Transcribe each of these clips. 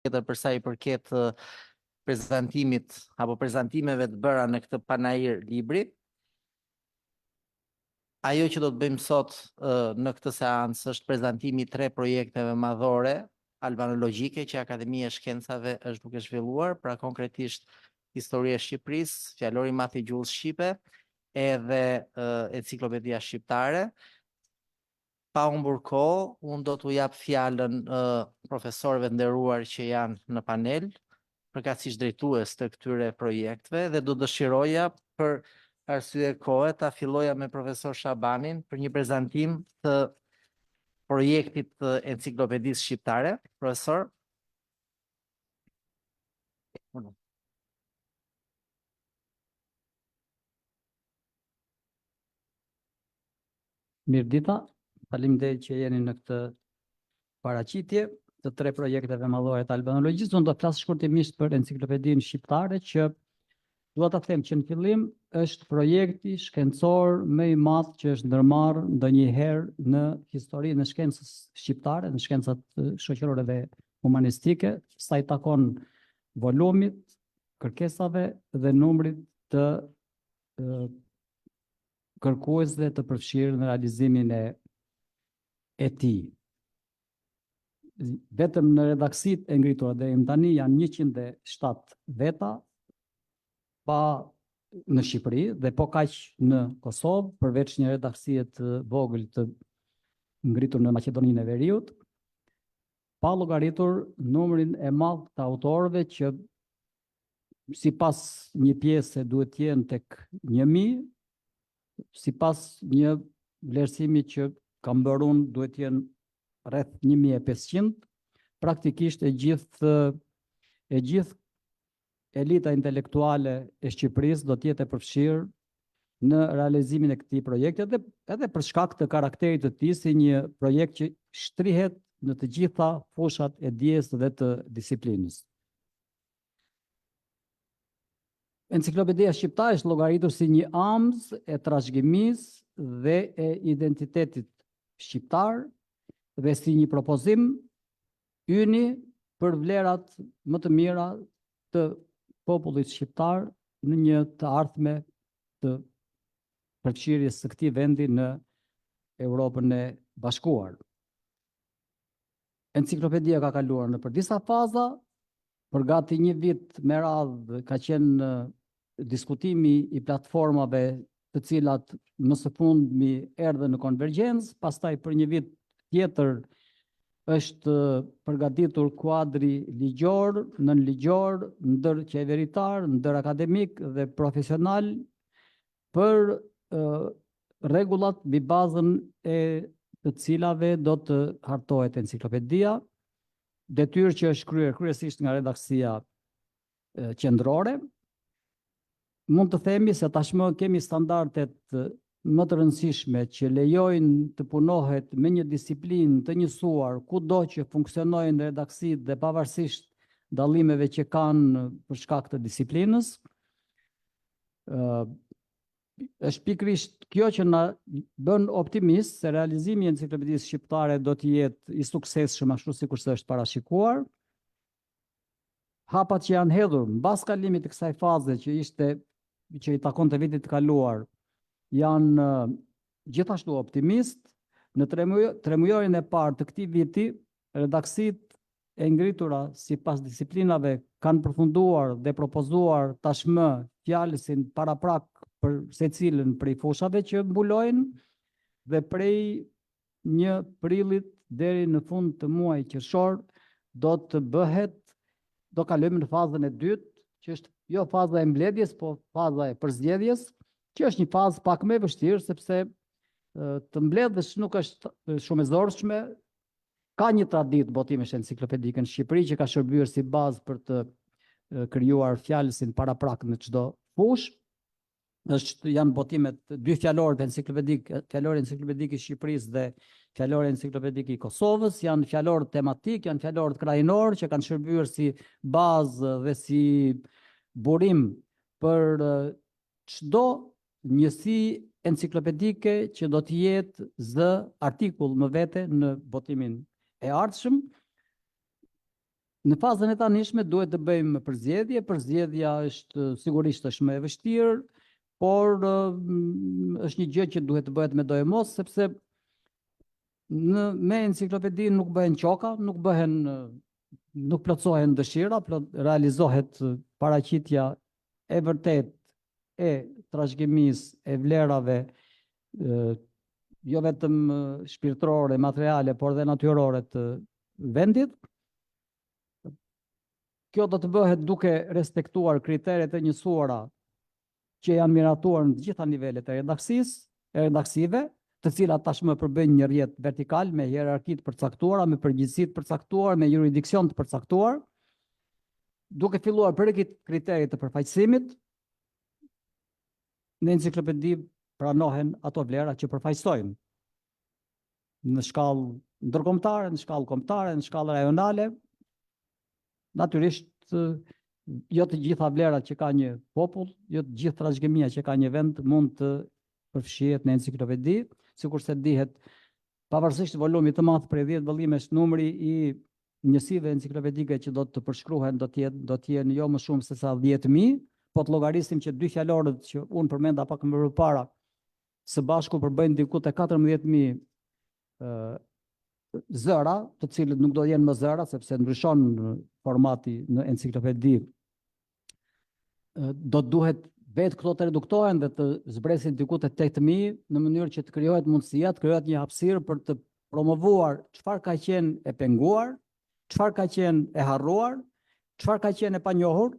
tjetër për sa i përket prezantimit apo prezantimeve të bëra në këtë panajir libri. Ajo që do të bëjmë sot në këtë seancë është prezantimi i 3 projekteve madhore albanologjike që Akademia e Shkencave është duke zhvilluar, pra konkretisht Historia e Shqipërisë, Fjalori Math i Gjuhës Shqipe, edhe Enciklopedia Shqiptare. Pa humbur kohë, unë do t'u jap fjalën profesorëve nderuar që janë në panel, përkatësisht drejtues të këtyre projekteve, dhe do dëshiroja për arsye kohe ta filloja me profesor Shabanin për një prezantim të projektit të Enciklopedisë Shqiptare. Profesor. Mirëdita, faleminderit që jeni në këtë paraqitje të 3 projekteve madhore të albanologjisë. Unë do të flas shkurtimisht për Enciklopedinë Shqiptare, që dua ta them që në fillim është projekti shkencor më i madh që është ndërmarrë ndonjëherë në historinë e shkencës shqiptare, në shkencat shoqërore dhe humanistike, sa i takon volumit, kërkesave dhe numrit të kërkuesve të përfshirë në realizimin e tij. Vetëm në redaksit e ngritura deri më tani janë 107 veta, pa në Shqipëri dhe po kaq në Kosovë, përveç një redaksie të vogël të ngritur në Maqedoninë e Veriut, pa llogaritur numrin e madh të autorëve që sipas një pjese duhet të jenë tek 1000, sipas një vlerësimi që kam bërë unë duhet të jenë rreth 1500, praktikisht e gjithë elita intelektuale e Shqipërisë do të jetë e përfshirë në realizimin e këtij projekti, edhe për shkak të karakterit të tij si një projekt që shtrihet në të gjitha fushat e dijes dhe të disiplinës. Enciklopedia Shqiptare është llogaritur si një amz e trashëgimisë dhe e identitetit shqiptar dhe si një propozim yni për vlerat më të mira të popullit shqiptar në një të ardhme të përfshirjes së këtij vendi në Europën e Bashkuar. Enciklopedia ka kaluar nëpër disa faza, për gati një vit me radhë ka qenë diskutimi i platformave të cilat më së fundmi erdhën në konvergjencë, pastaj për një vit tjetër është përgatitur kuadri ligjor, nënligjor, ndërqeveritar, ndërakademik dhe profesional për rregullat mbi bazën e të cilave do të hartohet enciklopedia, detyrë që është kryer kryesisht nga redaksia qendrore. Mund të themi se tashmë kemi standardet më të rëndësishme që lejojnë të punohet me një disiplinë të njësuar kudo që funksionojnë redaksit dhe pavarësisht dallimeve që kanë për shkak të disiplinës. Është pikërisht kjo që na bën optimist se realizimi i enciklopedisë shqiptare do të jetë i suksesshëm ashtu sikur është parashikuar. Hapat që janë hedhur mbas kalimit të kësaj faze që i takon të vitit të kaluar janë gjithashtu optimist. Në tremujorin e parë të këtij viti, redaksit e ngritura sipas disiplinave kanë përfunduar dhe propozuar tashmë fjalesin paraprak për secilën prej fushave që mbulojnë, dhe prej 1 prillit deri në fund të muajit qershor do kalojmë në fazën e dytë, që është jo faza e mbledhjes, po faza e përzgjedhjes, që është një fazë pak më e vështirë sepse të mbledhësh nuk është shumë e zorshme. Ka një traditë botimesh enciklopedike në Shqipëri që ka shërbyer si bazë për të krijuar fjalesin paraprak në çdo fushë. Janë botimet 2 fjalorë enciklopedik, fjalori enciklopedik i Shqipërisë dhe fjalori enciklopedik i Kosovës, janë fjalorë tematik, janë fjalorë krajinor që kanë shërbyer si bazë dhe si burim për çdo njësi enciklopedike që do të jetë zë artikull më vete në botimin e ardhshëm. Në fazën e tanishme duhet të bëjmë përzgjedhje. Përzgjedhja sigurisht është më e vështirë, por është një gjë që duhet të bëhet me do e mos, sepse me enciklopedi nuk bëhen qoka, nuk plotësohen dëshira, realizohet paraqitja e vërtet e trashëgimisë, e vlerave, jo vetëm shpirtërore, materiale, por dhe natyrore të vendit. Kjo do të bëhet duke respektuar kriteret e njësuara që janë miratuar në të gjitha nivelet e redaksive, të cilat tashmë përbëjnë një rrjet vertikal me hierarki të përcaktuara, me përgjegjësi të përcaktuar, me jurisdiksion të përcaktuar, duke filluar për kriterit të përfaqësimit. Në enciklopedi pranohen ato vlera që përfaqësojnë në shkallë ndërkombëtare, në shkallë kombëtare, në shkallë rajonale. Natyrisht, jo të gjitha vlerat që ka një popull, jo të gjithë trashëgimia që ka një vend mund të përfshihet në enciklopedi, sikurse dihet, pavarësisht volumit të madh prej 10 vëllimesh, numri i njësive enciklopedike që do të përshkruhen do të jenë jo më shumë se sa 10.000, po të llogarisim që dy fjalorët që unë përmenda pak më përpara së bashku përbëjnë diku te 14.000 zëra, të cilët nuk do jenë më zëra, sepse ndryshon formati në enciklopedi. Do duhet vetë këto të reduktohen dhe të zbresin diku te 8.000 në mënyrë që të krijohet mundësia, të krijohet një hapësirë për të promovuar çfarë ka qenë e penguar, çfarë ka qenë e harruar, çfarë ka qenë e panjohur,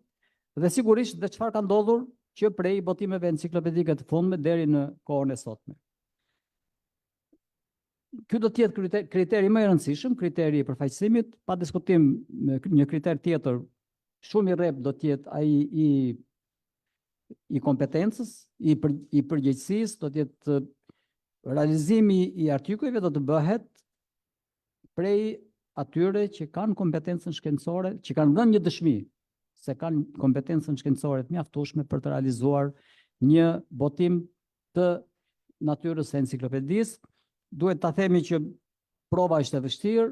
dhe sigurisht dhe çfarë ka ndodhur që prej botimeve enciklopedike të fundme deri në kohën e sotme. Ky do të jetë kriteri më i rëndësishëm, kriteri i përfaqësimit, pa diskutim. Një kriter tjetër shumë i rrep do të jetë ai i kompetencës, i përgjegjësisë, do të jetë realizimi i artikujve do të bëhet prej atyre që kanë kompetencën shkencore, që kanë dhënë një dëshmi se kanë kompetencën shkencore të mjaftueshme për të realizuar një botim të natyrës së enciklopedisë. Duhet ta themi që prova është e vështirë,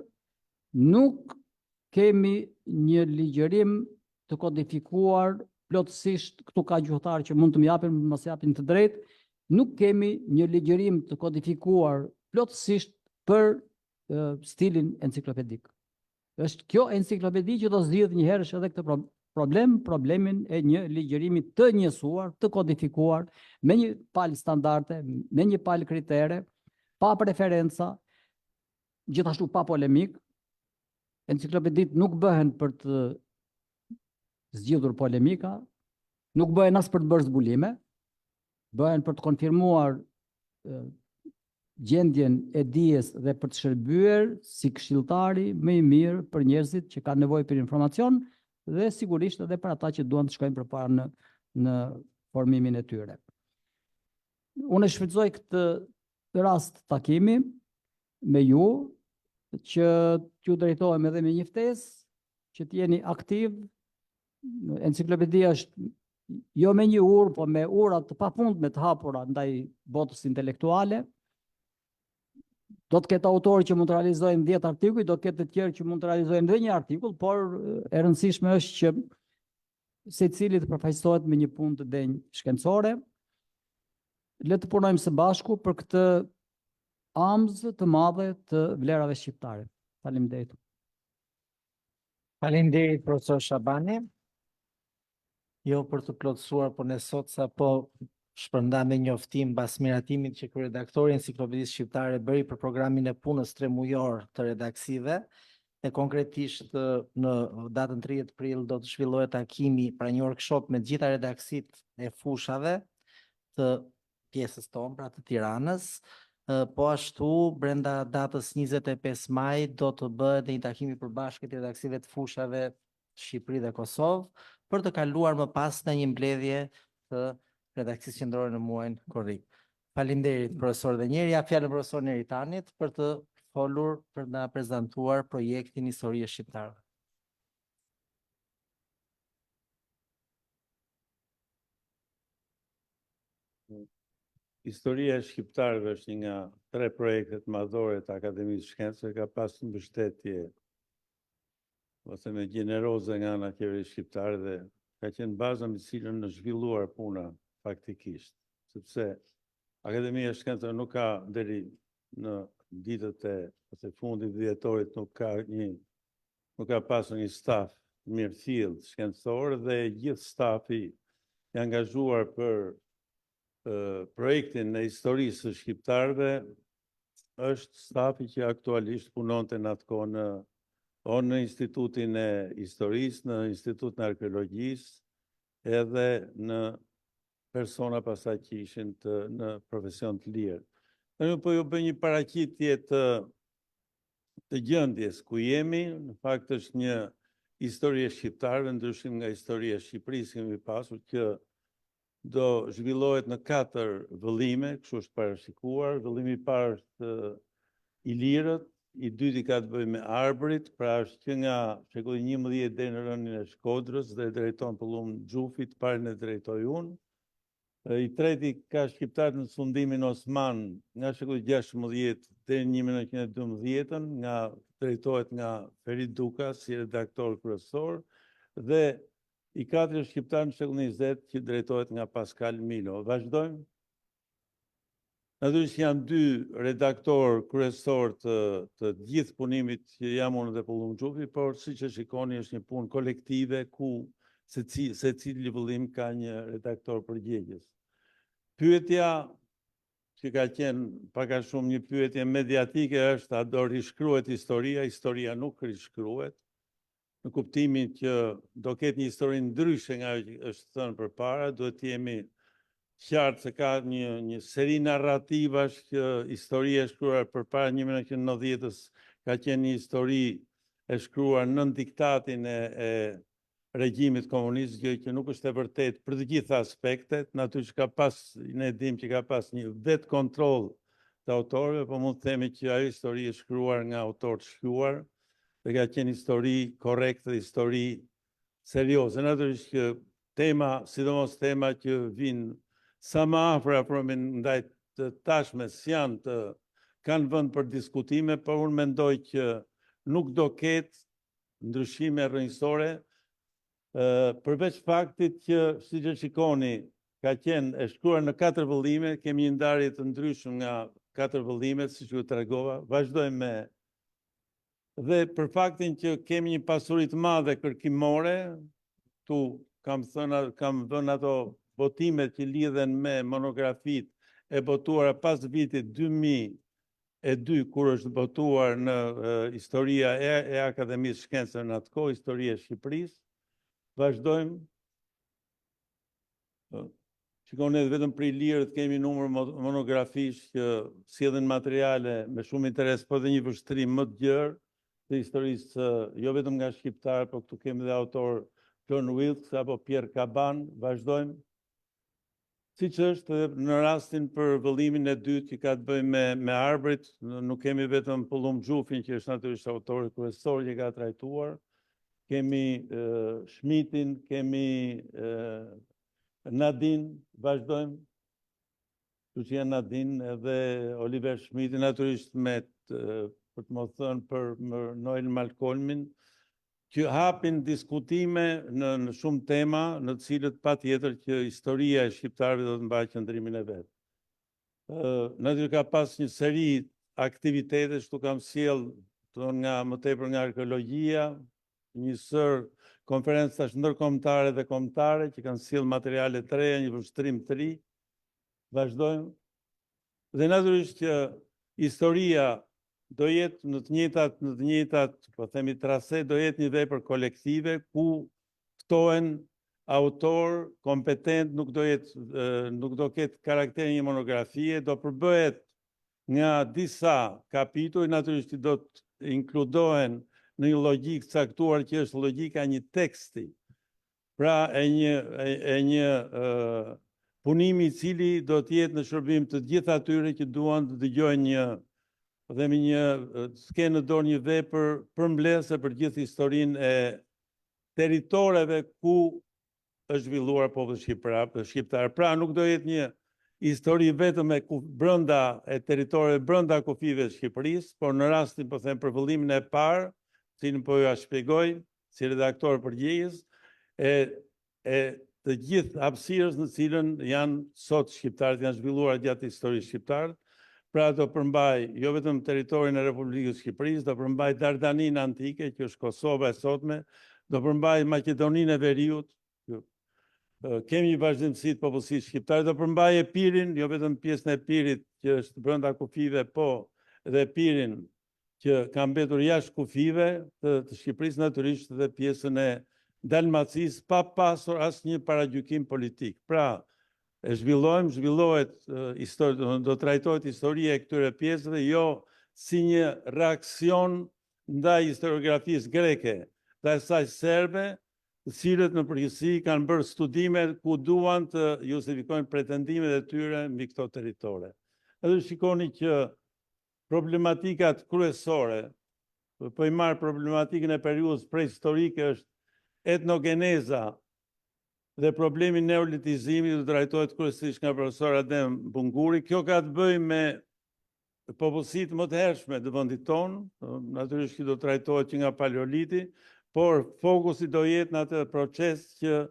nuk kemi një ligjërim të kodifikuar plotësisht, këtu ka gjuhëtar që mund të më japin, mos japin të drejtë, nuk kemi një ligjërim të kodifikuar plotësisht për stilin enciklopedik. Është kjo enciklopedi që do zgjidh një herësh edhe këtë problemin e një ligjërimi të njësuar, të kodifikuar, me një palë standarde, me një palë kritere, pa preferenca, gjithashtu pa polemik. Enciklopedit nuk bëhen për të zgjidhur polemika, nuk bëhen as për të bërë zbulime, bëhen për të konfirmuar gjendjen e dijes dhe për të shërbyer si këshilltari më i mirë për njerëzit që kanë nevojë për informacion dhe sigurisht edhe për ata që duan të shkojnë përpara në formimin e tyre. Unë shfrytëzoj këtë rast takimi me ju, që t'ju drejtohem edhe me një ftesë, që t'jeni aktiv. Enciklopedia është jo me një urë, po me urat të pafundme të hapura ndaj botës intelektuale. Do të ketë autorë që mund të realizojnë 10 artikuj, do të ketë të tjerë që mund të realizojnë edhe një artikull, por e rëndësishme është që secili të përfaqësohet me një punë të denjë shkencore. Le të punojmë së bashku për këtë amzë të madhe të vlerave shqiptare. Faleminderit. Faleminderit profesor Shabani. Jo për të plotësuar, por ne sot sapo shpërnda me njoftim pas miratimit që kryeredaktori i Enciklopedisë Shqiptare bëri për programin e punës 3 mujor të redaksive. E konkretisht në datën 30 prill do të zhvillohet takimi, pra një workshop me të gjitha redaksit e fushave të pjesës tonë, pra të Tiranës. Po ashtu, brenda datës 25 maj do të bëhet një takim i përbashkët i redaksive të fushave Shqipëri dhe Kosovë, për të kaluar më pas në një mbledhje të redaksisë qendrore në muajin korrik. Faleminderit profesor Dhenjeri, ja fjalën profesor Neritanit për të folur, për të na prezantuar projektin Historia Shqiptare. Historia e shqiptarëve është një nga 3 projektet madhore të Akademisë së Shkencave, ka pasur mbështetje ose me gjeneroze nga ana qeverisë shqiptare dhe ka qenë baza mbi cilën është zhvilluar puna faktikisht, sepse Akademia e Shkencave nuk ka deri në ditët ose fundit dhjetorit nuk ka pasur një staf mirëfill shkencor dhe gjithë stafi i angazhuar për projektin e historisë së shqiptarëve është stafi që aktualisht punonte në atë kohë në Institutin e Historisë, në Institutin e Arkeologjisë, edhe në persona pasaj që ishin në profesion të lirë. Tani po ju bëj një paraqitje të gjendjes ku jemi, në fakt është një histori e shqiptarëve, ndryshim nga historia e Shqipërisë kemi pasur që do zhvillohet në 4 vëllime, kështu është parashikuar. Vëllimi i parë është Ilirët, i dyti ka të bëjë me Arbërit, pra është që nga shekulli 11 deri në rënien e Shkodrës dhe drejton Pëllum Xhufi, të parin e drejtoj unë. I treti ka shqiptarët në sundimin Osman nga shekulli 16 deri në 1912, drejtohet nga Ferit Duka si redaktor kryesor, dhe i 4 shqiptarë në shekullin 20 që drejtohet nga Pascal Milo. Vazhdojmë. Natyrisht janë 2 redaktor kryesor të gjithë punimit që jam unë dhe Pëllum Xhufi, por siç e shikoni është një punë kolektive ku secili vëllim ka një redaktor përgjegjës. Pyetja që ka qenë pak a shumë një pyetje mediatike është a do rishkruhet historia? Historia nuk rishkruhet, në kuptimin që do ketë një histori ndryshe nga është thënë përpara, duhet të jemi qartë se ka një seri narrativash që historia e shkruar përpara 1990-s ka qenë një histori e shkruar nën diktatin e regjimit komunist, gjë që nuk është e vërtetë për të gjitha aspektet. Natyrisht ka pas, ne dim që ka pas një vetë kontroll të autorëve, po mund të themi që ajo histori e shkruar nga autor të shkruar dhe ka qenë histori korrekte, histori serioze. Natyrisht që tema, sidomos tema që vinë sa më afër ndaj të tashmes kanë vend për diskutime, por unë mendoj që nuk do ketë ndryshime rrënjësore, përveç faktit që, siç e shikoni, ka qenë e shkruar në 4 vëllime, kemi një ndarje të ndryshme nga 4 vëllimet, siç ju tregova. Vazhdojmë me dhe për faktin që kemi një pasuri të madhe kërkimore, tu kam dhënë ato votimet që lidhen me monografit e botuara pas vitit 2002, kur është botuar në historia e Akademisë Shkencave në atë kohë, historia e Shqipërisë. Vazhdojmë. Shikoni vetëm për Ilirët kemi numër monografish që sjellin materiale me shumë interes, por dhe një vështrim më të gjerë të historisë, jo vetëm nga shqiptarë, por këtu kemi dhe autor John Wilkes apo Pierre Caban. Vazhdojmë. Siç është edhe në rastin për vëllimin e dytë që ka të bëjë me Arbërit, nuk kemi vetëm Pëllum Xhufin që është natyrisht autori kryesor që ka trajtuar, kemi Schmidtin, kemi Nadin, vazhdojmë, Lucian Nadin edhe Oliver Schmidtin, natyrisht për të më thënë për Noel Malcolmin, që hapin diskutime në shumë tema, në të cilët patjetër që historia e shqiptarëve do të mbajë qëndrimin e vet. Natyrisht ka pas një seri aktivitete, shtu kam sjell më tepër nga arkeologjia, një sër konferencash ndërkombëtare dhe kombëtare që kanë sjell materiale të reja, një vështrim të ri. Vazhdojmë. Dhe natyrisht që historia do jetë në të njëjtat, po themi trase, do jetë një vepër kolektive ku ftohen autor kompetent, nuk do ketë karakterin një monografie, do përbëhet nga disa kapituj, natyrisht do të inkludohen në një logjikë caktuar që është logjika një teksti, pra e një punimi i cili do të jetë në shërbim të gjithë atyre që duan të dëgjojnë s'ke në dorë një vepër përmbledhëse për gjithë historinë e territoreve ku është zhvilluar populli shqiptar. Pra nuk do jetë një histori vetëm brenda e territoreve brenda kufive të Shqipërisë, por në rastin po them për vëllimin e parë, cilin po ja shpjegoj, si redaktor përgjegjës e të gjithë hapësirës në cilën janë sot shqiptarët, janë zhvilluar gjatë historisë shqiptarët. Pra do përmbaj jo vetëm territorin e Republikës Shqipërisë, do përmbaj Dardaninë antike, që është Kosova e sotme, do përmbaj Maqedoninë e Veriut, kemi vazhdimësi të popullsisë shqiptare, do përmbaj Epirin, jo vetëm pjesën e Epirit që është brenda kufive, po dhe Epirin që ka mbetur jashtë kufive të Shqipërisë, natyrisht dhe pjesën e Dalmacisë, pa pasur asnjë paragjykim politik. Pra, e zhvillohet do trajtohet historia e këtyre pjesëve jo si një reakcion ndaj historiografisë greke, dhe asaj serbe, të cilët në përgjithësi kanë bërë studime ku duan të justifikojnë pretendimet e tyre mbi këto territore. Edhe shikoni që problematikat kryesore, po i marr problematikën e periudhës prehistorike, është etnogeneza dhe problemi neolitizimit, do trajtohet kryesisht nga profesor Adem Bunguri. Kjo ka të bëjë me popullsitë më të hershme të vendit tonë, natyrisht që do trajtohet që nga paleoliti, por fokusi do jetë në atë proces që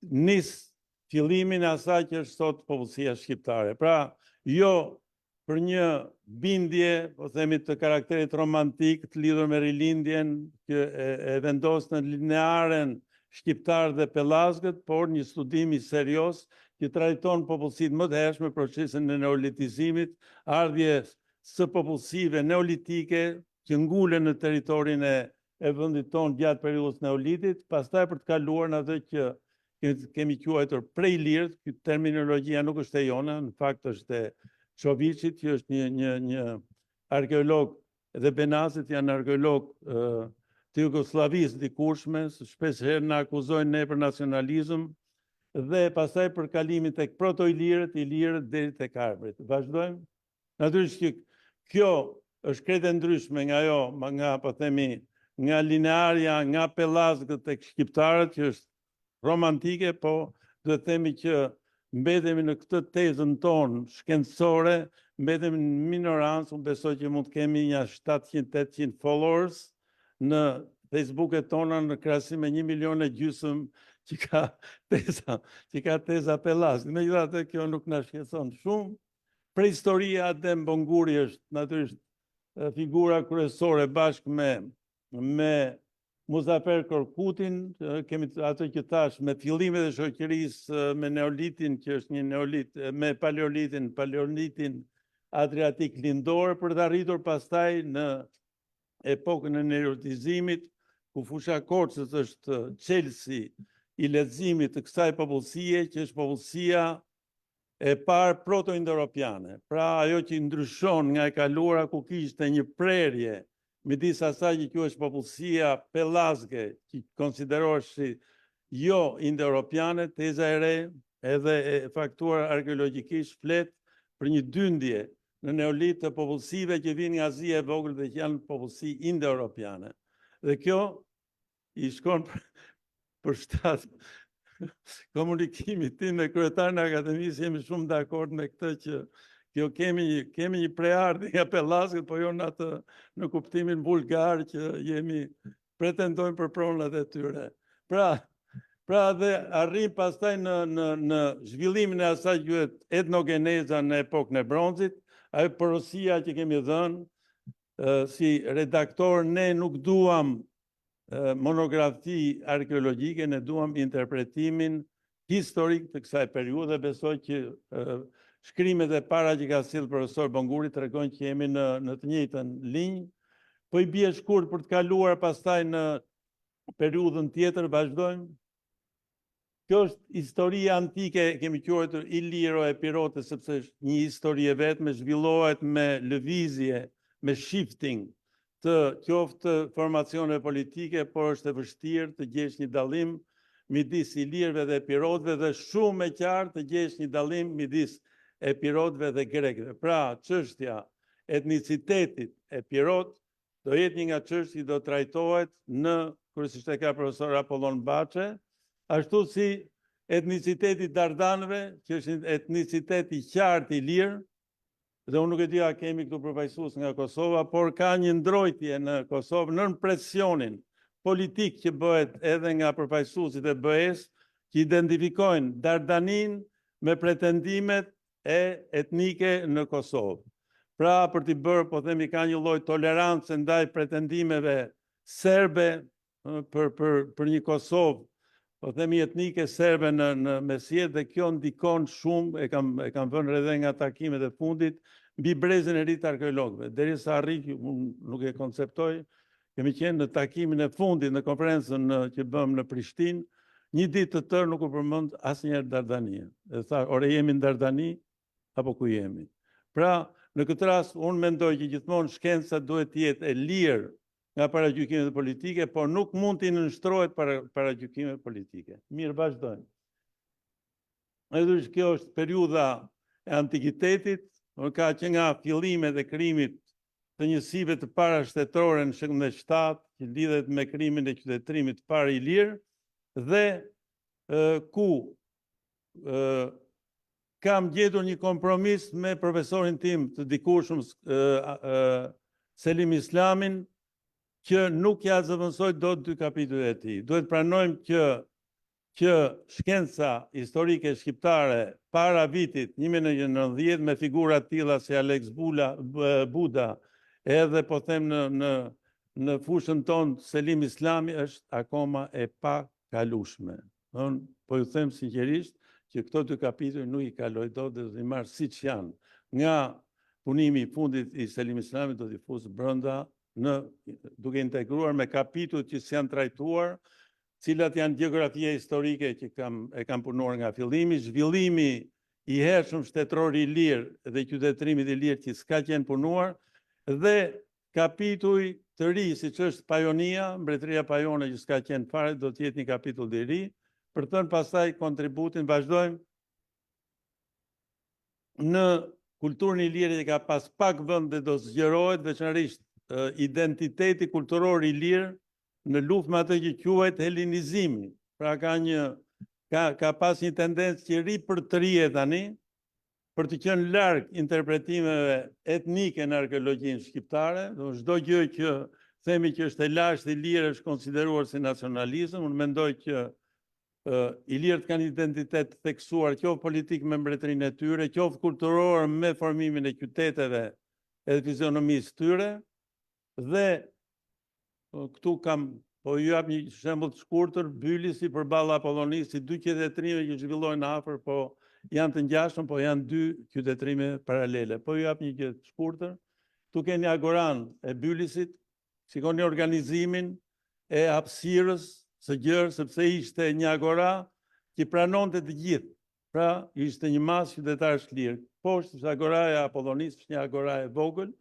nis fillimin e asaj që është sot popullsia shqiptare. Pra, jo për një bindje, po themi të karakterit romantik, të lidhur me rilindjen që e vendos në linearen shqiptar dhe pelazgët, por një studim i serios që trajton popullsitë më të hershme, procesin e neolitizimit, ardhjes së popullsive neolitike që ngulen në territorin e vendit tonë gjatë periudhës neolitit, pastaj për të kaluar në atë që kemi quajtur prej lirët, kjo terminologjia nuk është e jona, në fakt është e Çoviçit, që është një arkeolog, dhe Benazit janë arkeolog të Jugosllavisë dikurshme, shpeshherë na akuzojnë ne për nacionalizëm, dhe pastaj për kalimin tek proto-ilirët deri tek arbërit. Vazhdojmë. Natyrisht që kjo është krejt e ndryshme nga ajo, po themi, nga linearja, nga pelazgët tek shqiptarët, që është romantike, po do të themi që mbetemi në këtë tezën tonë shkencore, mbetemi në minorancë, unë besoj që mund të kemi një 700-800 followers në Facebook-et tona në krahasim me 1,5 milion që ka teza pelazgë. Megjithatë, kjo nuk na shqetëson shumë. Prehistoria Adem Bunguri është natyrisht figura kryesore bashkë me Muzafer Korkutin, kemi atë që thash me fillimet e shoqërisë me neolitin, që është një neolit, me paleolitin Adriatik lindor, për të arritur pastaj në epokën e neolitizimit, ku fusha Korçës është çelësi i leximit të kësaj popullsie, që është popullsia e parë proto-indo-europiane. Pra ajo që ndryshon nga e kaluara, ku kishte një prerje midis asaj që quhet popullsia pelazge, që konsiderohet si jo indo-europiane, teza e re, edhe e faktuar arkeologjikisht, flet për një dyndje në neolit të popullsive që vinë nga Azia e vogël dhe që janë popullsi indo-europiane. Dhe kjo i shkon për shtat komunikimit tim me kryetarin e Akademisë, jemi shumë dakord me këtë që kjo kemi një preardhje nga pelazgët, po jo në kuptimin vulgar që pretendojmë për pronat e tyre. Pra dhe arrim pastaj në zhvillimin e asaj quhet etnogeneza në epokën e bronzit, ajo porosia që kemi dhënë si redaktor, ne nuk duam monografi arkeologjike, ne duam interpretimin historik të kësaj periudhe. Besoj që shkrimet e para që ka sjellë profesor Bunguri tregojnë që jemi në të njëjtën linjë, po i bie shkurt për të kaluar pastaj në periudhën tjetër. Vazhdojmë. Kjo është historia antike, kemi quajtur Iliro-Epirote, sepse është një histori e vetme, zhvillohet me lëvizje, me shifting të qoftë formacione politike, por është e vështirë të gjesh një dallim midis ilirëve dhe epirotëve, dhe shumë e qartë të gjesh një dallim midis epirotëve dhe grekëve. Pra, çështja etnicitetit epirot do jetë një nga çështjet që do trajtohet kryesisht e ka profesor Apollon Baçe, ashtu si etniciteti dardanëve, që është një etnicitet i qartë i lirë, dhe unë nuk e di a kemi këtu përfaqësues nga Kosova, por ka një ndrojtje në Kosovë nën presionin politik që bëhet edhe nga përfaqësuesit e BE-s që identifikojnë Dardanin me pretendimet e etnike në Kosovë. Pra, për t'i bërë, po themi, ka një lloj tolerancë ndaj pretendimeve serbe për një Kosovë, po themi etnike serbe në mesjet, dhe kjo ndikon shumë, e kam vënë edhe nga takimet e fundit, mbi brezin e ri të arkeologëve. Derisa arri, unë nuk e konceptoj, kemi qenë në takimin e fundit në konferencën që bëm në Prishtinë, një ditë të tërë nuk u përmend asnjëherë Dardania. E tha, ore jemi në Dardani apo ku jemi? Pra, në këtë rast, unë mendoj që gjithmonë shkenca duhet të jetë e lirë nga paragjykimet politike, por nuk mund t'i nënshtrohet paragjykimet politike. Mirë, vazhdojmë. Edhe kjo është periudha e antikitetit, ka që nga fillimet e krimit të njësive të para shtetërore në shekulin e 7, që lidhet me krimin e qytetërimit parë i lirë, dhe ku kam gjetur një kompromis me profesorin tim të dikurshëm Selim Islamin, që nuk ja zëvendësoj dot 2 kapitujt e tij. Duhet pranojmë që shkenca historike shqiptare para vitit 1990 me figura të tilla si Alex Buda, edhe po them në fushën tonë Selim Islami është akoma e pakalueshme. Unë po ju them sinqerisht që këto 2 kapituj nuk i kaloj dot dhe do t'i marr siç janë. Nga punimi i fundit i Selim Islamit do t'i fus brenda duke integruar me kapitujt që s'janë trajtuar, cilat janë gjeografia historike që e kam punuar nga fillimi, zhvillimi i hershëm shtetëror i lirë dhe qytetërimit i lirë që s'ka qenë punuar, dhe kapituj të ri, siç është Pajonia, mbretëria Pajone që s'ka qenë fare, do të jetë një kapitull i ri, për të thënë pastaj kontributin. Vazhdojmë. Në kulturën i lirë ka pas pak vend dhe do zgjerohet, veçanërisht identiteti kulturor i lirë në luftë me atë që quhet helenizimi. Pra ka pas një tendencë që ri për të rije tani, për të qenë larg interpretimeve etnike në arkeologjinë shqiptare, do çdo gjë që themi që është e lashtë i lirë është konsideruar si nacionalizëm. Unë mendoj që i lirët kanë identitet të theksuar, qoftë politik me mbretërinë e tyre, qoftë kulturor me formimin e qyteteve edhe fizionomisë tyre, dhe këtu po ju jap një shembull të shkurtër, Bylisi përballë Apollonisë, 2 qytetërime që zhvillohen afër, po janë të ngjashëm, po janë 2 qytetërime paralele. Po ju jap një gjë të shkurtër. Tu keni Agoran e Bylisit, shikoni organizimin e hapësirës së gjerë, sepse ishte një agora që pranonte të gjithë. Pra, ishte një masë qytetarësh lirë. Poshtë ishte agoraja e Apollonisë, ishte një agora e vogël,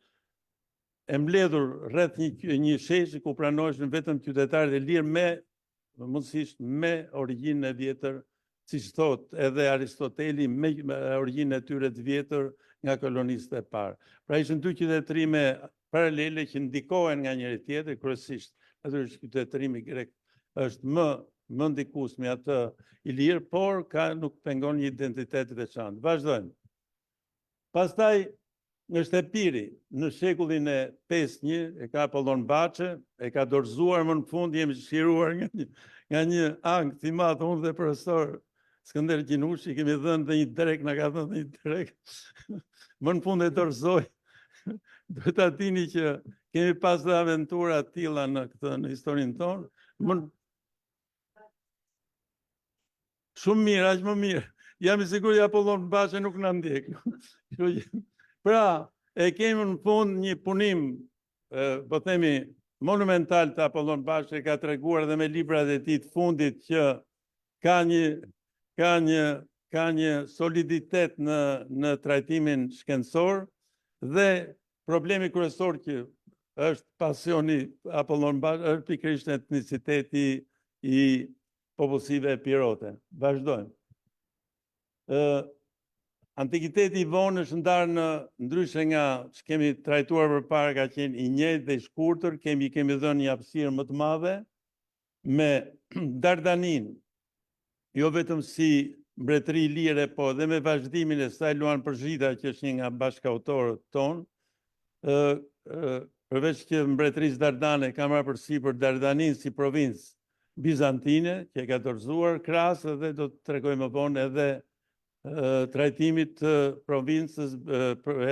e mbledhur rreth një sheshi ku pranoheshin vetëm qytetarët e lirë mundësisht me origjinën e vjetër, siç thot edhe Aristoteli, me origjinën e tyre të vjetër nga kolonistët e parë. Pra ishin 2 qytetërime paralele që ndikohen nga njëri tjetri, kryesisht aty qytetërimi grek është më ndikues me atë i lirë, por nuk pengon një identitet të veçantë. Vazhdojmë. Pastaj është Epiri, në shekullin e 5-1, e ka Apollon Baçe, e ka dorëzuar më në fund, jemi shiruar nga një ankth i madh, unë dhe profesor Skënder Gjinushi, kemi dhënë dhe një drek, na ka dhënë një drek, më në fund e dorëzoi. Duhet ta dini që kemi pas dhe aventura të tilla në historinë tonë. Shumë mirë, aq më mirë. Jam i sigurt që Apollon Baçe nuk na ndjek. Pra, e kemi në fund një punim, po themi, monumental të Apollon Baçe, ka treguar dhe me librat e tij të fundit që ka një soliditet në trajtimin shkencor, dhe problemi kryesor që është pasioni Apollon Baçe është pikërisht etniciteti i popullsive epirote. Vazhdojmë. Antikiteti i vonë është ndarë në ndryshe nga që kemi trajtuar përpara, ka qenë i njëjtë dhe i shkurtër, kemi dhënë një hapësirë më të madhe me Dardanin, jo vetëm si mbretëri lire, po dhe me vazhdimin e saj Luan Përzhida, që është një nga bashkautorët tonë. përveç që mbretërisë Dardane ka marrë përsipër Dardanin si provincë bizantine, që e ka dorëzuar krahas edhe do të tregoj më vonë edhe trajtimit të provincës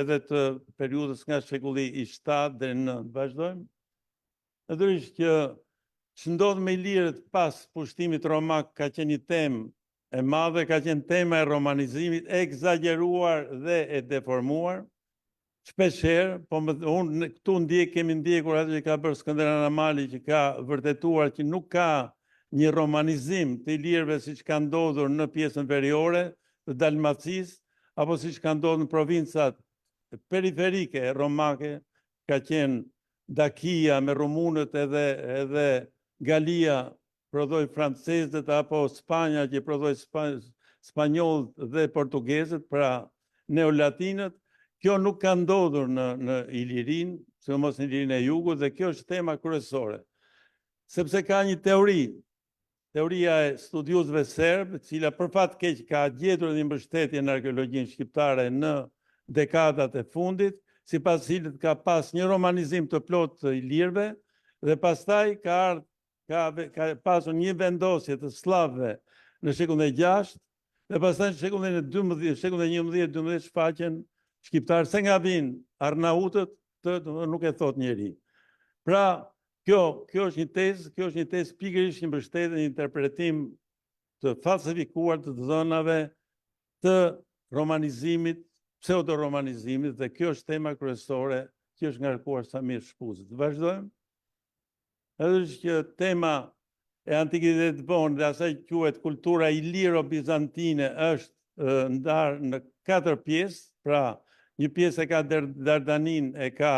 edhe të periudhës nga shekulli i 7 deri në 9. Vazhdojmë. Natyrisht që ç'ndodh me ilirët pas pushtimit romak ka qenë një temë e madhe, ka qenë tema e romanizimit e egzageruar dhe e deformuar. Shpeshherë, po unë këtu kemi ndjekur atë që ka bërë Skënder Anamali, që ka vërtetuar që nuk ka një romanizim të ilirëve siç ka ndodhur në pjesën veriore të Dalmacisë, apo siç ka ndodhur në provincat periferike romake, ka qenë Dakia me rumunët edhe Galia prodhoi francezët, apo Spanja që prodhoi spanjollët dhe portugezët, pra neolatinët. Kjo nuk ka ndodhur në Ilirin, sidomos në Ilirin e Jugut, dhe kjo është tema kryesore. Sepse ka një teoria e studiusëve serbë, cila për fat keq ka gjetur një mbështetje në arkeologjinë shqiptare në dekadat e fundit, sipas cilit ka pas një romanizim të plotë të ilirëve, dhe pastaj ka pasur një vendosje të slavëve në shekullin e 6, dhe pastaj në shekullin e 12, shekullin e 11-12 shfaqen shqiptarë, se nga vinë arnautët, nuk e thot njeri. Pra, kjo është një tezë pikërisht një mbështetje, një interpretim të falsifikuar të dhënave të romanizimit, pseudo-romanizimit, dhe kjo është tema kryesore që është ngarkuar Samir Shpuzit. Vazhdojmë. Edhe që tema e antikitetit vonë dhe asaj quhet kultura iliro-bizantine është ndarë në 4 pjesë, pra një pjesë e ka Dardanin, e ka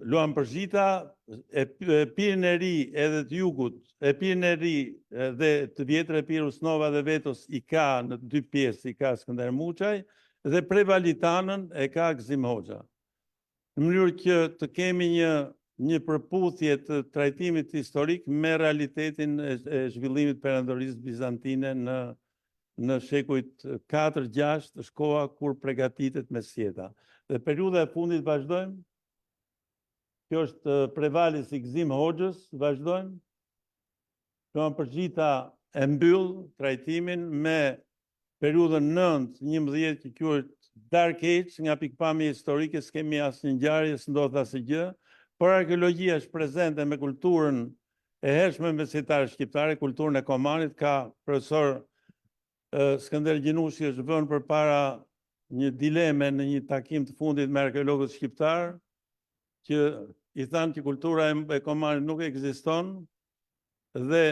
Luan Përzhita, e Pirin e Ri edhe të Jugut, e Pirin e Ri dhe të vjetër e Pirë Usnova dhe Vetos i ka në 2 pjesë, i ka Skënder Muçaj, dhe Prevalitanën e ka Gzim Hoxha. Në mënyrë që të kemi një përputhje të trajtimit historik me realitetin e zhvillimit perandorisë bizantine në shekujt 4-6, është koha kur përgatitet mesjeta. Dhe periudha e fundit vazhdojmë. Kjo është Prevalis i Gzim Hoxhës, vazhdojmë. Luan Përzhita e mbyll trajtimin me periudhën 9-11 që quhet Dark Age, nga pikpamje historike s'kemi asnjë ngjarje, s'ndodh asnjë gjë, por arkeologjia është prezente me kulturën e hershme mesjetare shqiptare, kulturën e Komanit. Ka profesor Skënder Gjinushi është vënë përpara një dileme në një takim të fundit me arkeologët shqiptar, që i thanë që kultura e Komanit nuk ekziston dhe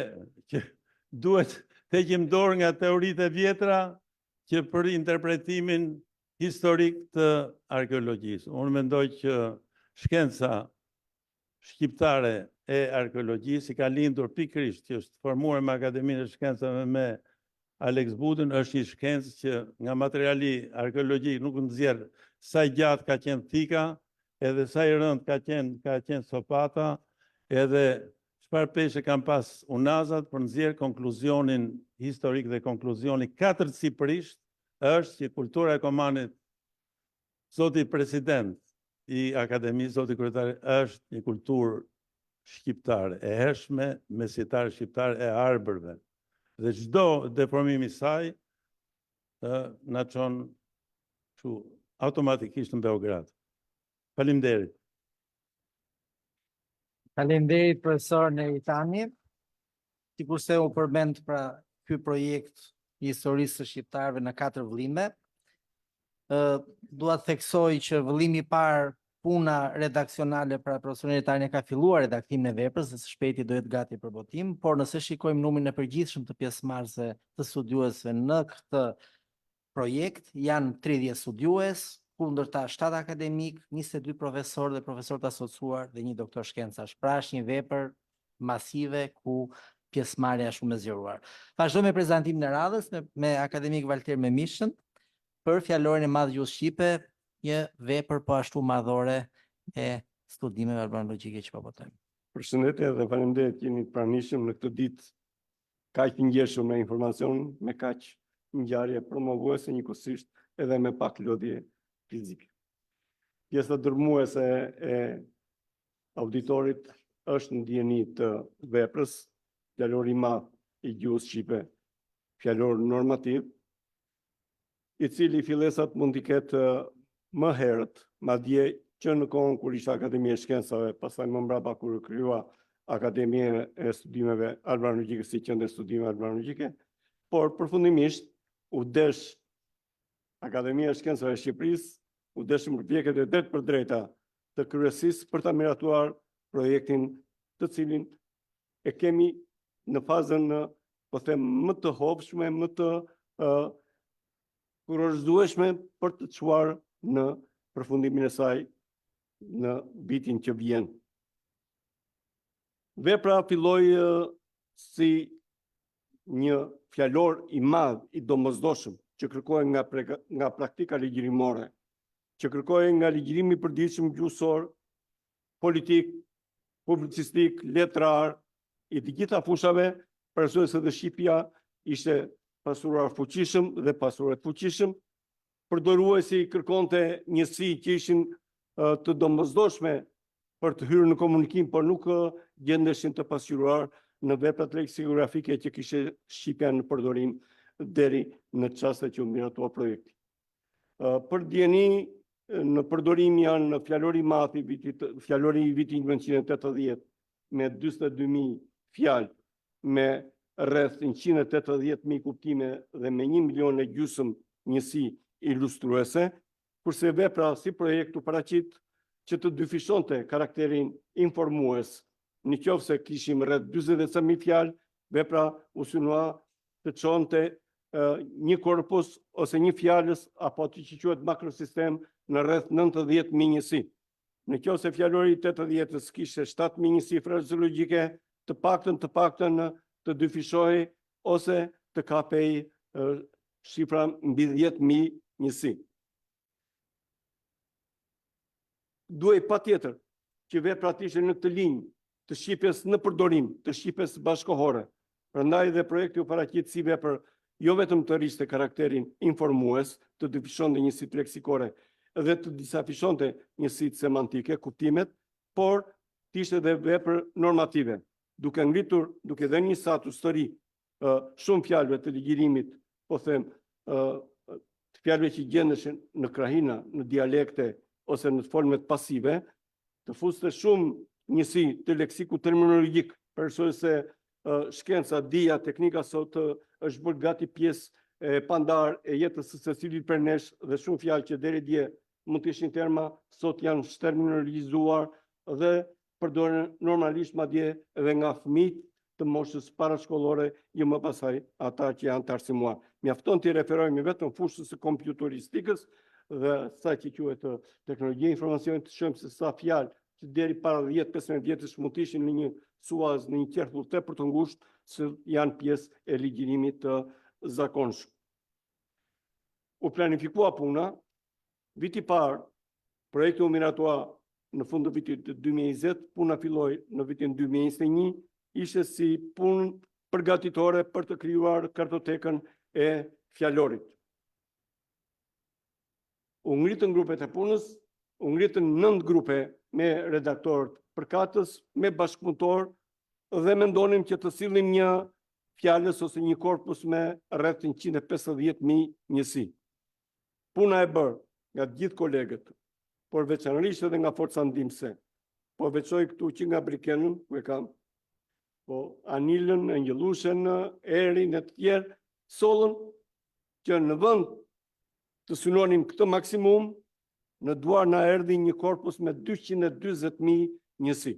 që duhet të heqim dorë nga teoritë e vjetra që për interpretimin historik të arkeologjisë. Unë mendoj që shkenca shqiptare e arkeologjisë i ka lindur pikërisht, që është formuar me Akademinë e Shkencave me Alex Budin, është një shkencë që nga materiali arkeologjik nuk nxjerr sa i gjatë ka qenë thika, edhe sa i rënd ka qenë sopata, edhe çfarë peshe kanë pas unazat për nxjerr konkluzionin historik, dhe konkluzioni katërcipërisht është që kultura e Komanit, zoti president i Akademisë, zoti kryetari, është një kulturë shqiptare, e hershme, mesjetare shqiptare, e arbërve. Dhe çdo deformim i saj na çon automatikisht në Beograd. Faleminderit. Faleminderit profesor Neritani. Sikurse u përmend pra ky projekt i historisë së shqiptarëve në 4 vëllime. Dua të theksoj që vëllimi i parë, puna redaksionale pra profesor Neritani ka filluar redaktimin e veprës dhe së shpejti do jetë gati për botim, por nëse shikojmë numrin e përgjithshëm të pjesëmarrësve të studiuesve në këtë projekt, janë 30 studiues, kundërta 7 akademik, 22 profesor dhe profesor të asociuar dhe 1 doktor shkencash. Pra është një vepër masive ku pjesëmarrja është shumë e zgjeruar. Vazhdojmë me prezantimin e radhës me akademik Valter Memishën për fjalorin e madh gjuhës shqipe, një vepër po ashtu madhore e studimeve albanologjike që po botojmë. Përshëndetje dhe faleminderit që jeni të pranishëm në këtë ditë kaq të ngjeshur me informacion, me kaq ngjarje promovuese, njëkohësisht edhe me pak lodhje fizike. Pjesa dërmuese e auditorit është në dieni të veprës, fjalor i madh i gjuhës shqipe, fjalor normativ, i cili fillesat mund t'i ketë më herët, madje që në kohën kur ishte Akademia e Shkencave, pastaj më mbrapa kur krijua Akademia e Studimeve Albanologjike si qendër studime albanologjike, por përfundimisht u desh Akademia e Shkencave e Shqipërisë, u desh mbërpjekjet e drejt për drejta të kryesisë për ta miratuar projektin të cilin e kemi në fazën, po them, më të hopshme, më të kurorëzueshme për të çuar në përfundimin e saj në vitin që vjen. Vepra filloi si një fjalor i madh, i domosdoshëm, që kërkohej nga praktika ligjërimore, që kërkohej nga ligjërimi i përditshëm gjuhësor, politik, publicistik, letrar, i të gjitha fushave, për arsye se dhe shqipja ishte pasuruar fuqishëm dhe pasuret fuqishëm, përdoruesi kërkonte njësi që ishin të domosdoshme për të hyrë në komunikim, por nuk gjendeshin të pasqyruar në veprat leksikografike që kishte shqipja në përdorim deri në çastet që u miratua projekti. Për dieni, në përdorim janë fjalori i madh i vitit 1980 me 42.000 fjalë, me rreth 180.000 kuptime dhe me 1,5 milion njësi ilustruese, kurse vepra si projekt u paraqit që të dyfishonte karakterin informues. Në qoftë se kishim rreth 40.000 fjalë, vepra u synua të çonte një korpus ose një fjalës apo atë që quhet makrosistem në rreth 90.000 njësi. Në qoftë se fjalori i 80-s kishte 7.000 njësi frazeologjike, të paktën të dyfishohej ose të kapej shifra mbi 10.000 njësi. Duhej patjetër që veprat ishin në këtë linjë të shqipjes në përdorim, të shqipjes bashkohore. Prandaj dhe projekti u paraqit si vepër jo vetëm të rishte karakterin informues, të dyfishonte njësitë leksikore dhe të disafishonte njësitë semantike, kuptimet, por të ishte dhe vepër normative, duke ngritur, duke dhënë një status të ri shumë fjalëve të ligjërimit, po them, të fjalëve që gjendeshin në krahina, në dialekte ose në format pasive, të fuste shumë njësi të leksiku terminologjik, për arsye se shkenca, dija, teknika sot është bërë gati pjesë e pandar e jetës së secilit për nesh dhe shumë fjalë që deri dje mund të ishin terma, sot janë shterminologjizuar dhe përdoren normalisht madje edhe nga fëmijët të moshës parashkollore, jo më pasaj ata që janë të arsimuar. Mjafton të referojmë vetëm fushës së kompjuteristikës dhe sa që quhet teknologjia e informacionit, të shohim se sa fjalë që deri para 10-15 vjetësh mund të ishin në një suaz, në një qertull tepër të ngushtë, se janë pjesë e ligjërimit të zakonshëm. U planifikua puna, viti i parë, projekti u miratua në fund të vitit 2020, puna filloi në vitin 2021, ishte si punë përgatitore për të krijuar kartotekën e fjalorit. U ngritën grupet e punës, u ngritën 9 grupe me redaktorët përkatës, me bashkëpunëtor dhe mendonim që të sillim një fjalës ose një korpus me rreth 150.000 njësi. Puna e bërë nga të gjithë kolegët, por veçanërisht edhe nga forca ndihmëse. Po veçoj këtu që nga Brikenën, ku e kam, po Anilën, Angjelushen, Erin e të tjerë, sollën që në vend të synonim këtë maksimum, në duar na erdhi një korpus me 240.000 njësi.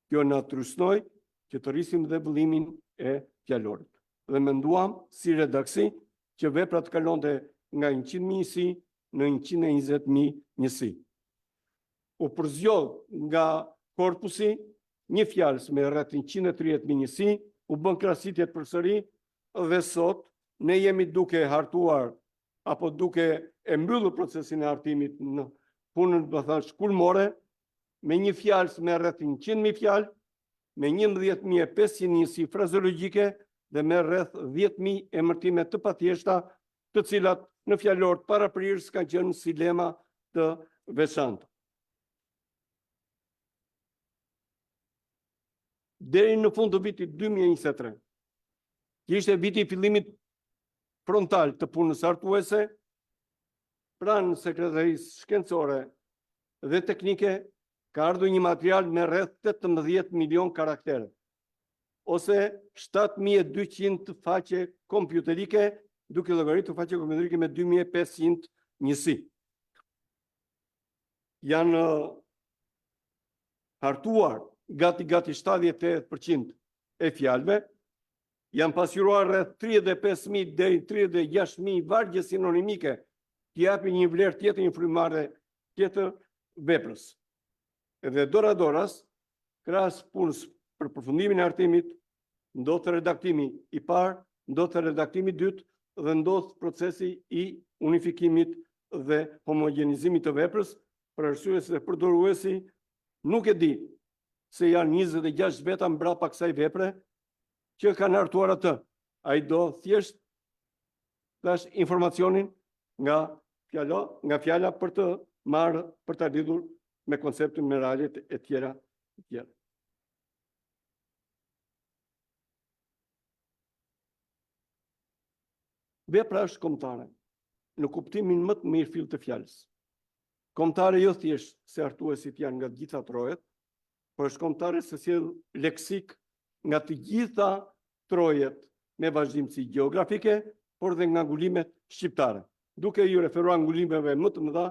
Kjo na trysnoi që të rrisim dhe vëllimin e fjalorit. Dhe menduam si redaksi që vepra të kalonte nga 100.000 njësi në 120.000 njësi. U përzgjodh nga korpusi një fjalës me rreth 130.000 njësi, u bën krahasitjet përsëri dhe sot ne jemi duke hartuar apo duke e mbyllur procesin e hartimit në punën, do thash, kulmore, me një fjalës me rreth 100.000 fjalë, me 11.500 njësi frazeologjike dhe me rreth 10.000 emërtime të pathjeshta, të cilat në fjalor të paraprirës kanë qenë silema të veçantë. Deri në fund të vitit 2023, që ishte viti i fillimit frontal të punës artuese, pranë Sekretarisë Shkencore dhe Teknike ka ardhur një material me rreth 18 milion karaktere, ose 7.200 faqe kompjuterike, duke llogaritur faqe kompjuterike me 2.500 njësi. Janë hartuar gati 78% e fjalëve, janë pasqyruar rreth 35.000 deri 36.000 vargje sinonimike që japin një vlerë tjetër, një frymëmarrje tjetër veprës. Edhe doras, krahas punës për përfundimin e artimit, ndodh redaktimi i parë, ndodh redaktimi i dytë dhe ndodh procesi i unifikimit dhe homogenizimit të veprës, për arsye se përdoruesi nuk e di se janë 26 veta mbrapa kësaj vepre që kanë hartuar atë. Ai do thjesht dash informacionin nga fjala për të marrë, për ta lidhur me konceptin, me realit e tjera. Vepra është kombëtare, në kuptimin më të mirë fill të fjalës. Kombëtare jo thjesht se hartuesit janë nga të gjitha trojet, por është kombëtare se sjell leksik nga të gjitha trojet me vazhdimsi gjeografike, por dhe nga ngulimet shqiptare, duke ju referuar ngulimeve më të mëdha,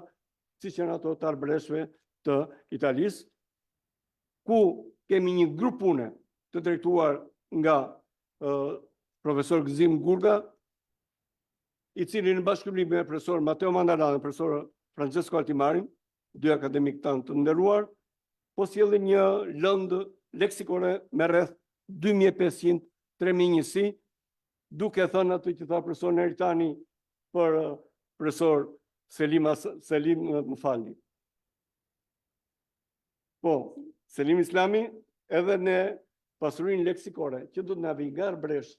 siç janë ato të arbreshve të Italisë, ku kemi një grup pune të drejtuar nga profesor Gëzim Gurga, i cili në bashkëpunim me profesor Matteo Mandala dhe profesor Francesco Altimarin, dy akademik tanë të nderuar, po sjellin një lëndë leksikore me rreth 2.500-3.000 njësi, duke thënë atë që tha profesor Neritani për profesor Selim, më falni. Po, Selim Islami edhe në pasurinë leksikore që do të navigar bresht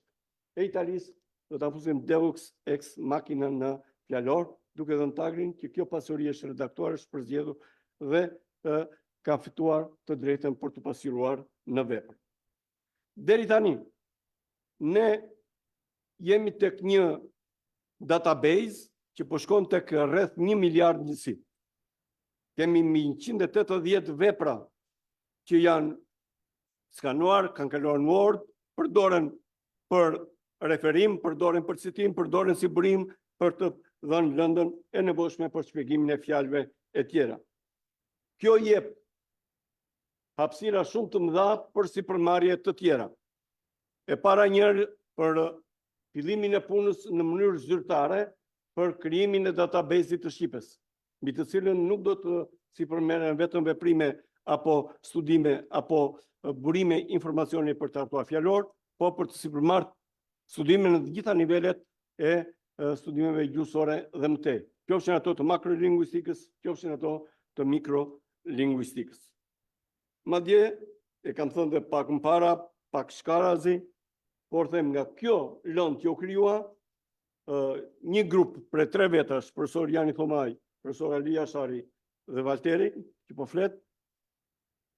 e Italisë, do ta fusim Deux ex machina në fjalor, duke dhënë tagrin që kjo pasuri është redaktuar, është përzgjedhur dhe ka fituar të drejtën për të pasqyruar në vepër. Deri tani, ne jemi tek një database që po shkon tek rreth 1 miliard njësi. Kemi 180 vepra që janë skanuar, kanë kaluar në Word, përdoren për referim, përdoren për citim, përdoren si burim për të dhënë lëndën e nevojshme për shpjegimin e fjalëve e tjera. Kjo jep hapësira shumë të mëdha për sipërmarrje të tjera. E para njërë për fillimin e punës në mënyrë zyrtare për krijimin e databasit të Shqipës, mbi të cilën nuk do të sipërmerren vetëm veprime apo studime apo burime informacioni për të hartuar fjalor, po për të sipërmarrë studime në të gjitha nivelet e studimeve gjuhësore dhe më tej. Qofshin ato të makrolingvistikës, qofshin ato të mikrolingvistikës. Madje, e kam thënë dhe pak më para, pak shkarazi, por them nga kjo lëndë që u krijua, një grup për 3 vetash, profesor Jani Thomaj, profesor Alia Shari dhe Valteri, që po flet,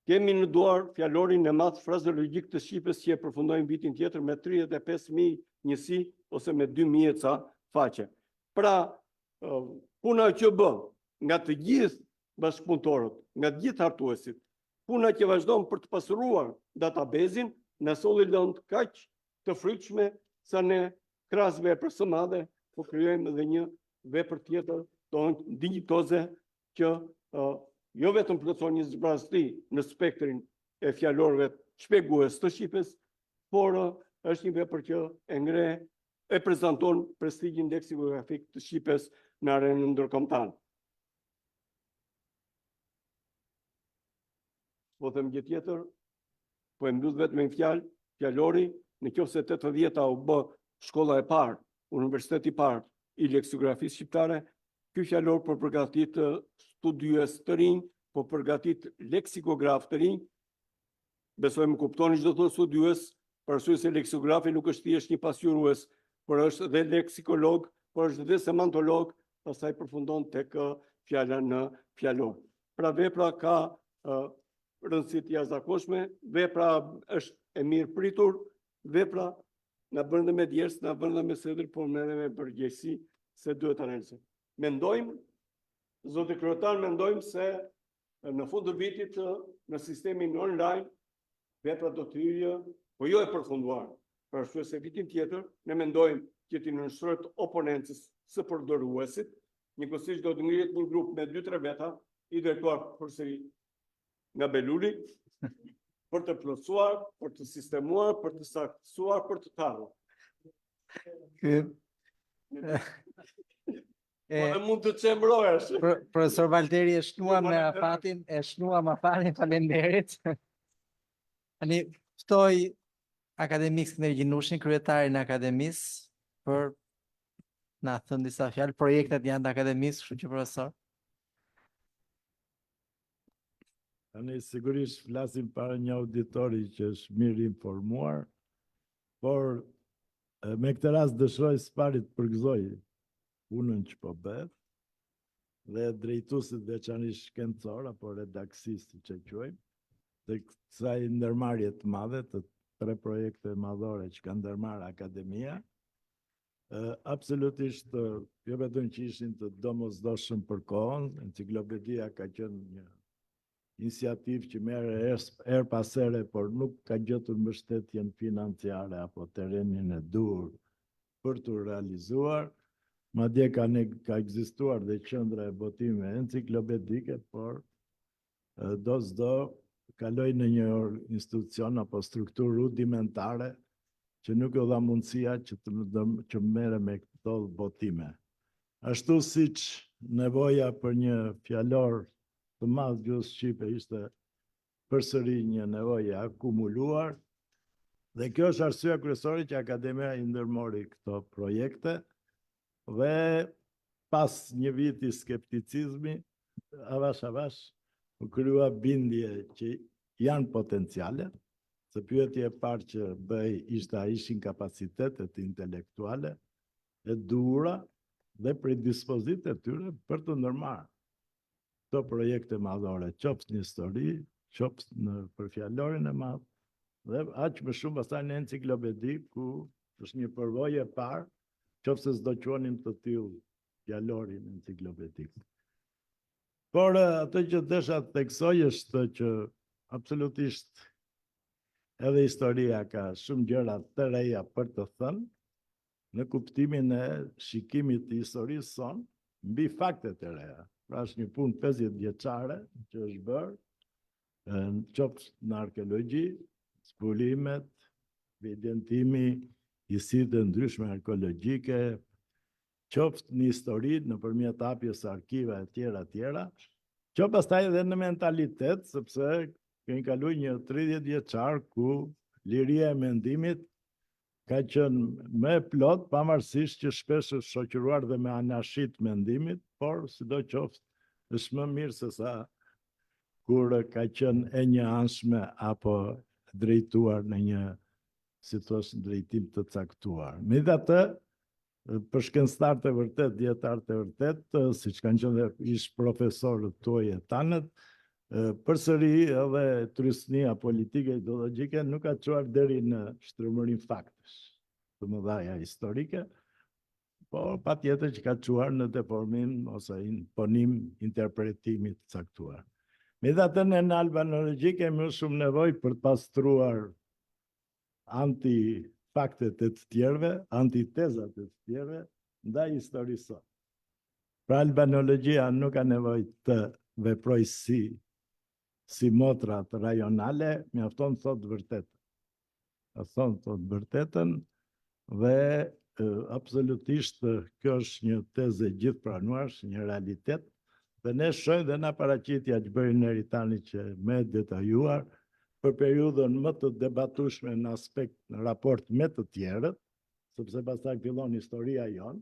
kemi në duar fjalorin e madh frazeologjik të Shqipës që e përfundojmë vitin tjetër me 35.000 njësi ose me 2.000 ca faqe. Pra, puna që bë nga të gjithë bashkëpunëtorët, nga të gjithë hartuesit, puna që vazhdon për të pasuruar databezin, në solli lëndë kaq të frikshme sa ne krahas veprës së madhe po krijojmë edhe një vepër tjetër tonë digjitoze që jo vetëm plotëson një zbrasti në spektrin e fjalorëve shpjegues të Shqipës, por është një vepër që e prezanton prestigjin leksikografik të Shqipës në arenën ndërkombëtare. Po them gjë tjetër, po e mbyll vetëm me një fjalë, fjalori, nëse 80-ta u bë shkolla e parë, universiteti i parë i leksikografisë shqiptare, ky fjalor po përgatit studiues të rinj, po përgatit leksikograf të rinj. Besoj më kuptoni çdo të thotë studiues, për arsye se leksikografi nuk është thjesht një pasqyrues, por është dhe leksikolog por është dhe semantolog, pastaj përfundon tek fjala në fjalor. Pra vepra ka rëndësi të jashtëzakonshme, vepra është e mirë pritur, vepra na bën dhe me djersë, na bën dhe me sëdër, por me dhe me përgjegjësi se duhet analizojmë. Mendojmë, zotë kryetar, mendojmë se në fund të vitit në sistemin online vepra do të hyjë, po jo e përfunduar. Për arsye se vitin tjetër ne mendojmë që të nënshtrohet oponencës së përdoruesit, njëkohësisht do të ngrihet një grup me 2-3 veta, i drejtuar përsëri nga Beluli, për të plotësuar, për të sistemuar, për të saktësuar, për të tarur. Po dhe mund të çembrohesh. Profesor Valteri e shnua me afatin, faleminderit. Tani ftoj akademik Skënder Gjinushin, kryetarin e akademisë, për na thënë disa fjalë. Projektet janë të akademisë, kështu që profesor. Tani sigurisht flasim para një auditori që është mirë informuar, por me këtë rast dëshiroj së pari të përgëzoj punën që po bëhet dhe drejtuesit veçanërisht shkencor apo redaksistë që quajmë, të kësaj ndërmarrje të madhe të 3 projekte madhore që kanë ndërmarrë akademia, absolutisht jo vetëm që ishin të domosdoshëm për kohën, enciklopedia ka qenë një iniciativë që merre her pas here, por nuk ka gjetur mbështetjen financiare apo terrenin e duhur për të realizuar. Madje ka ekzistuar dhe qendra e botimeve enciklopedike, por do kaloi në një institucion apo strukturë rudimentare që nuk u dha mundësia që merre me këto botime. Ashtu siç nevoja për një fjalor të madh gjuhës shqipe ishte përsëri një nevojë akumuluar, dhe kjo është arsyeja kryesore që akademia i ndërmori këto projekte, dhe pas një viti skepticizmi, avash u krija bindje që janë potenciale, se pyetja e parë që bëj ishte a ishin kapacitetet intelektuale e duhura dhe predispozit e tyre për të ndërmarrë këto projekte madhore, qoftë në histori, qoftë për fjalorin e madh, dhe aq më shumë pastaj në enciklopedi, ku është një përvojë e parë, qoftë se s'do quonim të tillë fjalorin enciklopedik. Por atë që desha të theksoj është që absolutisht edhe historia ka shumë gjëra të reja për të thënë, në kuptimin e shikimit të historisë son mbi faktet e reja. Pra është një punë 50 vjeçare që është bërë, qoftë në arkeologji, zbulimet, evidentimi i sidë ndryshme arkeologjike, qoftë në histori nëpërmjet hapjes së arkive e tjera, qoftë pastaj edhe në mentalitet, sepse kemi kaluar një 30 vjeçar ku liria e mendimit ka qenë më e plot, pavarësisht që shpesh është shoqëruar dhe me anarshit mendimit, por sidoqoftë është më mirë se sa kur ka qenë e një anshme apo drejtuar në një, si thosh, drejtim të caktuar. Megjithatë, për shkencëtarët e vërtet, dietarët e vërtet, siç kanë qenë dhe ish profesorët tuaj e tanët, përsëri edhe trysnia politike ideologjike nuk ka çuar deri në shtrëmërinë faktesh të mëdha historike, po patjetër që ka çuar në deformim ose imponim interpretimit të caktuar. Megjithatë në albanologji kemi më shumë nevojë për të pastruar anti-faktet e të tjerëve, antitezat e të tjerëve ndaj historisë. Pra albanologjia nuk ka nevojë të veprojë si motra të rajonale, mjafton thotë vërtetën. Thotë vërtetën dhe absolutisht kjo është një tezë e gjithë pranuar, është një realitet, dhe ne shohim dhe na paraqitja që bëri Neri tani që më detajuar për periudhën më të debatueshme në aspekt në raport me të tjerët, sepse pastaj fillon historia jonë,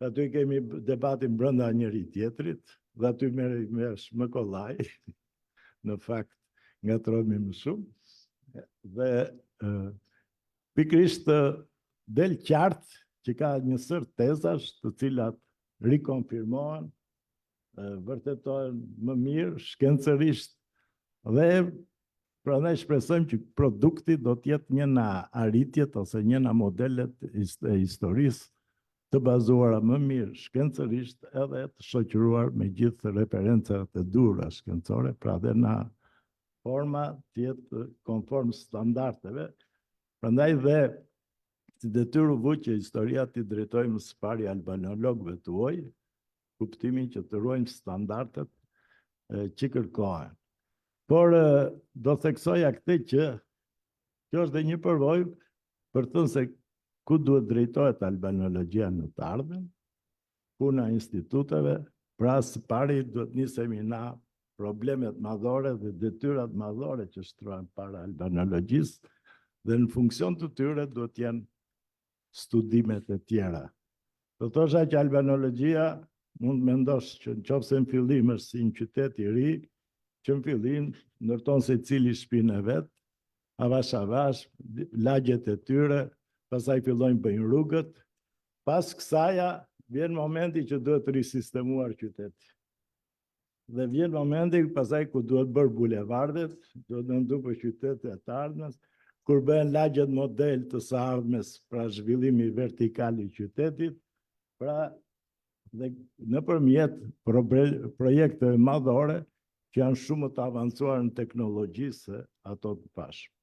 aty kemi debatin brenda njëri tjetrit, dhe aty merresh më kollaj, në fakt ngatrohemi më shumë, dhe pikërisht del qartë që ka një sër tezash të cilat rikonfirmohen, vërtetohen më mirë, shkencërisht, dhe prandaj shpresojmë që produkti do të jetë një nga arritjet ose një nga modelet e historisë të bazuara më mirë shkencërisht edhe të shoqëruar me gjithë referencat e duhura shkencore, pra dhe na forma të jetë konform standardeve. Prandaj dhe si detyrë u vë që historia t'i drejtojmë së pari albanologëve tuaj, kuptimin që të ruajmë standardet që kërkohen. Por do theksoja këtë që kjo është dhe një përvojë për të thënë se ku duhet drejtohet albanologjia në të ardhmen, puna e instituteve, pra së pari duhet nisemi na problemet madhore dhe detyrat madhore që shtrohen para albanologjisë, dhe në funksion të tyre duhet jenë studimet e tjera. Do thosha që albanologjia mund mendosh që nëse në fillim është si një qytet i ri, që në fillim ndërton se cili shtëpinë e vet, avash, lagjet e tyre, pastaj fillojnë bëjnë rrugët, pas kësaja vjen momenti që duhet risistemuar qyteti. Dhe vjen momenti pastaj ku duhet bërë bulevardet, duhet mendu për qytetet e të ardhmes, kur bëhen lagjet model të së ardhmes, pra zhvillimi vertikal i qytetit, pra dhe nëpërmjet projekteve madhore që janë shumë të avancuar në teknologji se ato të pashme.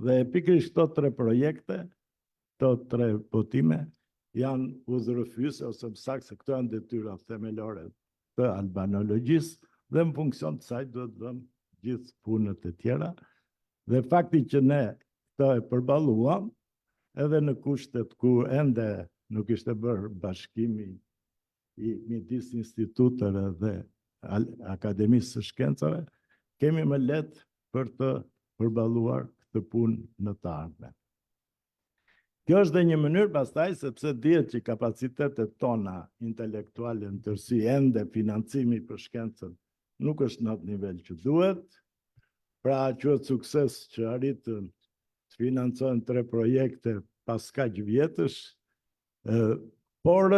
Dhe pikërisht këto 3 projekte, këto 3 botime, janë udhërëfyese ose më saktë se këto janë detyrat themelore të albanologjisë, dhe në funksion të saj duhet vëmë gjithë punët e tjera. Dhe fakti që ne këto e përballuam, edhe në kushtet ku ende nuk ishte bërë bashkimi i midis instituteve dhe Akademisë së Shkencave, kemi më lehtë për të përballuar këtë punë në të ardhmen. Kjo është dhe një mënyrë pastaj, sepse dihet që kapacitetet tona intelektuale në tërësi ende financimi për shkencën nuk është në atë nivel që duhet, pra quhet sukses që arritën të financohen 3 projekte pas kaq vjetësh, por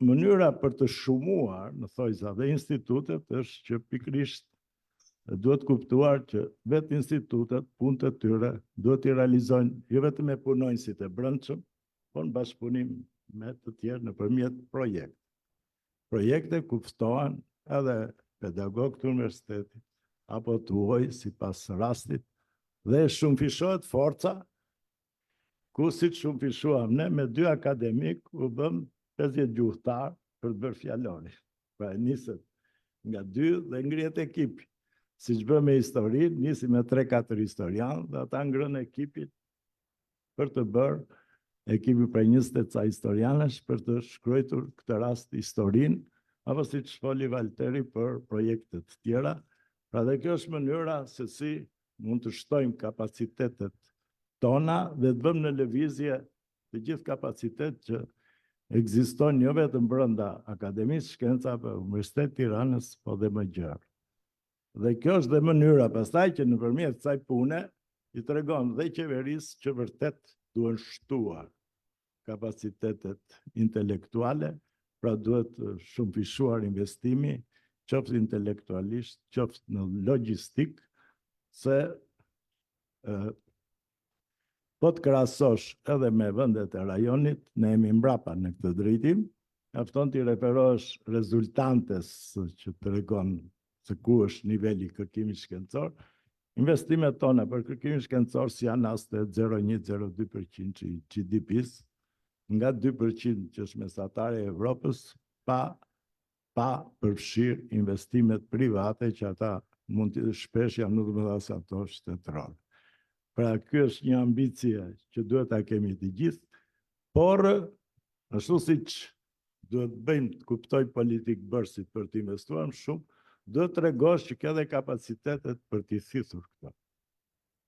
mënyra për të shumuar në thojza dhe institutet është që pikërisht duhet kuptuar që vetë institutet, punët e tyre, duhet i realizojnë jo vetëm me punonjësit e brendshëm, por në bashkëpunim me të tjerë nëpërmjet projekte. Projekte ku ftohen edhe pedagog të universitetit, apo të huaj sipas rastit, dhe shumëfishohet forca, ku si të shumëfishuam ne me 2 akademik u bëm 50 gjuhëtar për të bërë fjalonin. Pra niset nga 2 dhe ngrihet ekipi. Si që bëm me historinë, nisi me 3-4 historianë dhe ata ngrën ekipit për të bërë ekipi për 20 ca historianësh për të shkruar këtë rast historinë, apo si që foli Valteri për projektet të tjera. Pra dhe kjo është mënyra se si mund të shtojmë kapacitetet tona dhe të bëmë në lëvizje të gjithë kapacitet që ekziston jo vetëm brenda Akademisë Shkencave, Universitetit Tiranës, po dhe më gjerë. Dhe kjo është dhe mënyra pastaj që nëpërmjet kësaj pune i tregon dhe qeverisë që vërtet duhen shtuar kapacitetet intelektuale, pra duhet shumëfishuar investimi, qoftë intelektualisht, qoftë në logjistik, se po të krahasosh edhe me vendet e rajonit, ne jemi mbrapa në këtë drejtim, mjafton t'i referohesh rezultantes që tregon se ku është niveli i kërkimit shkencor. Investimet tona për kërkimin shkencor si janë aste 0,1-0,2% i GDP-s, nga 2% që është mesatare e Evropës, pa përfshirë investimet private që ata mund të shpesh janë më të mëdha se ato shtetërore. Pra kjo është një ambicie që duhet ta kemi të gjithë, por ashtu siç duhet bëjmë të kuptoj politikë bërësit për të investuar më shumë, duhet të tregosh që ka dhe kapacitetet për t'i thithur këto.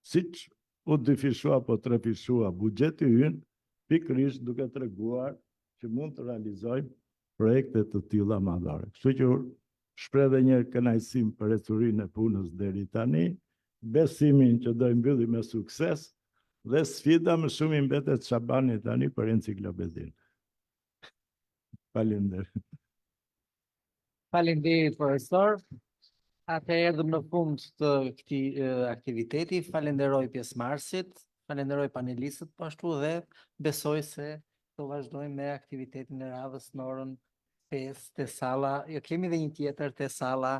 Siç u dyfishua apo trefishua buxheti ynë, pikërisht duke treguar që mund të realizojmë projekte të tilla madhore. Kështu që shpreh edhe një kënaqësim për ecurinë e punës deri tani, besimin që do i mbyllim me sukses dhe sfida më shumë i mbetet Shabanit tani për enciklopedinë. Faleminderit. Faleminderit profesor. Atë erdhëm në fund të këtij aktiviteti. Falenderoj pjesëmarrësit, falenderoj panelistët po ashtu dhe besoj se do vazhdojmë me aktivitetin e radhës në orën 5 te salla. Jo, kemi edhe një tjetër te salla